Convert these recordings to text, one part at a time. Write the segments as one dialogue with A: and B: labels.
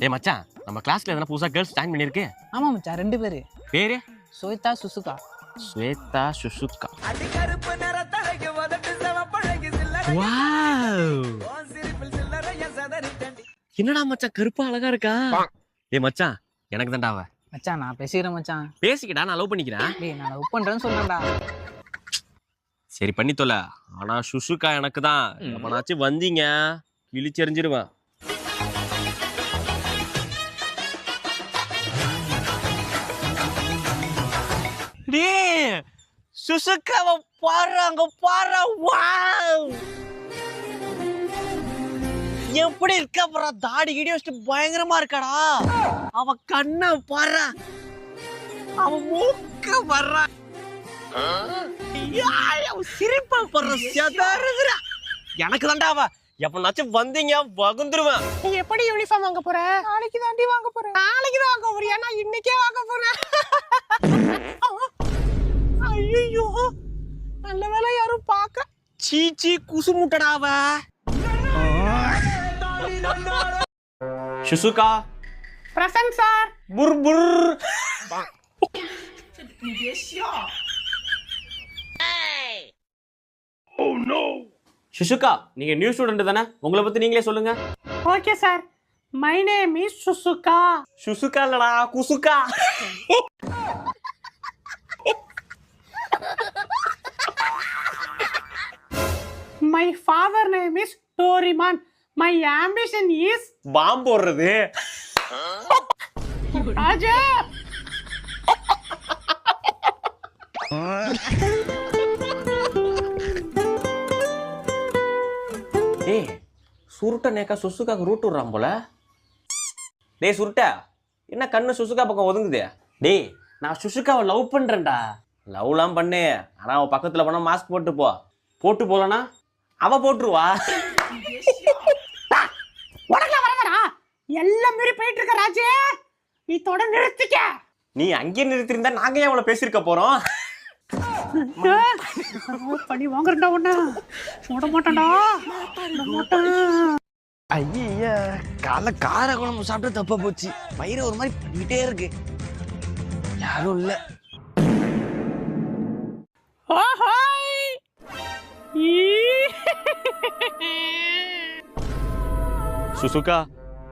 A: ஏய் மச்சான், நம்ம கிளாஸ்ல எதனா புதுசா கேர்ள்ஸ் ஜாயின் பண்ணிருக்கு?
B: ஆமா மச்சான், 2 பேரு.
A: பேரு
B: ஸ்வேதா சுசுகா.
A: ஸ்வேதா சுசுகா. என்னடா மச்சான் கருப்பா அழகா இருக்கா? ஏய் மச்சான், எனக்கு தான்டா அவ.
B: மச்சான் நான் பேசிக்கிறேன் மச்சான்.
A: பேசிக்கிடா, நான் லவ் பண்ணிக்கிறேன்.
B: டேய் நான் லவ் பண்றேன்னு சொல்றேன்டா.
A: சரி பண்ணி தொல. ஆனா சுசுகா எனக்கு தான். எப்பனாச்சும் வந்தீங்க கிழிச்செறிஞ்சிருவேன். டேய் சுசுகாவை பாரு, அங்க பாரு. வாவ், எப்படி இருக்க பாரு, தாடி கிடி வச்சுட்டு பயங்கரமா இருக்காடா. அவ கண்ணை பாரு, அவ மூக்க பாரு, சிரிப்பா பாரு, செதறுகிறா. எனக்கு தான்டா அவ. எப்பனாச்சும் வந்தீங்க வகுந்துருவேன்.
B: நீ எப்படி யூனிஃபார்ம் வாங்க போற? நாளைக்கு தாண்டி வாங்க போறேன். நாளைக்கு தான் வாங்க போறியா? நான் இன்னைக்கே வாங்க போறேன். ஐயோ, நல்ல வேளை யாரும் பாக்க.
A: சீச்சி குசுமுட்டடா அவ. Susuka
B: present sir.
A: புர் புர். சுசுகா, நீங்க நியூ ஸ்டூடெண்ட் தானே? உங்களை பத்தி நீங்களே சொல்லுங்க.
B: Okay sir, my name is Susuka.
A: Susuka இல்லடா, குசுகா.
B: My father name is Doraemon. My ambition is
A: பாம்பு போடுறது.
B: ராஜா.
A: டேய் சுருட்ட நேக்கா சுசுகாக்கு ரூட் விடுறான் போல. டேய் சுருட்ட, என்ன கண்ணு சுசுகா பக்கம் ஒதுங்குது? டேய் நான் சுசுகாவை லவ் பண்றேன்டா. லவ்லாம் பண்ணு, ஆனா அவன் பக்கத்துல போனா மாஸ்க் போட்டு போ. போட்டு போலனா அவ போட்டுருவா.
B: உனக்கு வரவரா எல்லாம் மீறி போயிட்டு இருக்க ராஜே. நீ தொட நிறுத்திக்க.
A: நீ அங்கேயே நிறுத்திருந்தா நாங்க ஏன் அவளை பேசியிருக்க போறோம்?
B: பண்ணி வாங்குறா ஒண்ணு போட மாட்டான்டா.
C: ஐயா காலைல கார குழம்பு சாப்பிட்டு தப்பா போச்சு. வயிறு ஒரு மாதிரி பண்ணிட்டே இருக்கு. யாரும் இல்ல.
A: சுசுகா,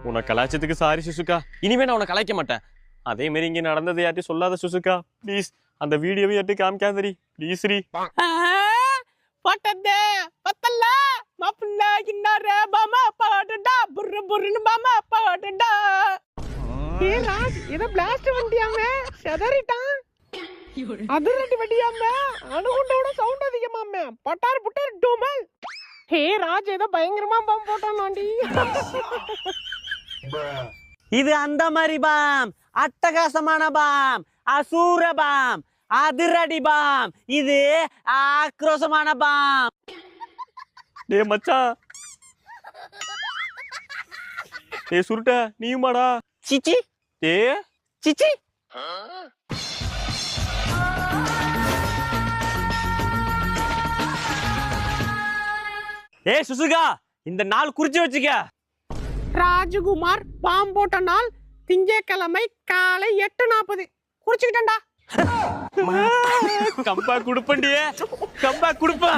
A: உன்னை கலாய்ச்சதுக்கு சாரி சுசுகா. இனிமே நான் உன்னை கலாய்க்க மாட்டேன். அதே மாதிரி இங்க நடந்ததை யார்ட்டையும் சொல்லாத சுசுகா. ப்ளீஸ் அந்த வீடியோவை யார்ட்டையும் காமிக்காதரி ப்ளீஸ். ரீ
B: பட்டதே பத்தல்ல மாப்பிள்ள கின்னார பாமா பாடடா புர்ரு புர்ருன்னு பாமா பாடடா. ஏ ராஜ், ஏதோ பிளாஸ்ட் வண்டியாமே செதறிட்டான். அதிரடி வண்டியாமே, அணுகுண்டோட சவுண்ட் அதிகமாமே. பட்டார் புட்டார் டோமல். ஹே ராஜ், ஏதோ பயங்கரமா பாம் போட்டான் ஆண்டி.
A: இது அந்த மாதிரி பாம், அட்டகாசமான பாம், அசூர பாம், அதிரடி பாம். இது ஆக்ரோஷமான பாம். டே மச்சான், டே சுருட்ட நீயுமாடா? சிச்சி டே சிச்சி. ஏ சுசுகா, இந்த நாள் குறிச்சு வச்சுக்க.
B: ராஜகுமார் பாம் போட்ட நாள் திங்கட்கிழமை காலை 8:40. குறிச்சுக்கிட்டேன்டா.
A: கம்பா குடுப்பண்டியே, கம்பா குடுப்பா.